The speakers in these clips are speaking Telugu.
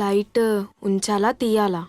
లైట్ ఉంచాలా తీయాలా?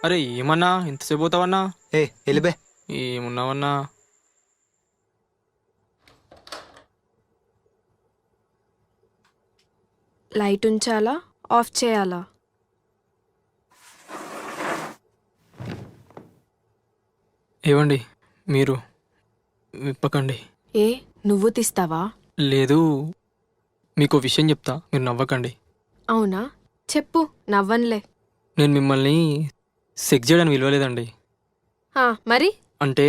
అరే ఏమన్నా ఎంతసేపు పోతావన్నా? ఎలిబే ఏమున్నావన్నా? లైట్ ఉంచాలా ఆఫ్ చేయాలా? ఏవండి మీరు విప్పకండి. ఏ నువ్వు తీస్తావా? లేదు, మీకు విషయం చెప్తా, మీరు నవ్వకండి. అవునా చెప్పు, నవ్వన్లే. నేను మిమ్మల్ని సెక్స్ చేయడానికి విలువలేదండి. మరి అంటే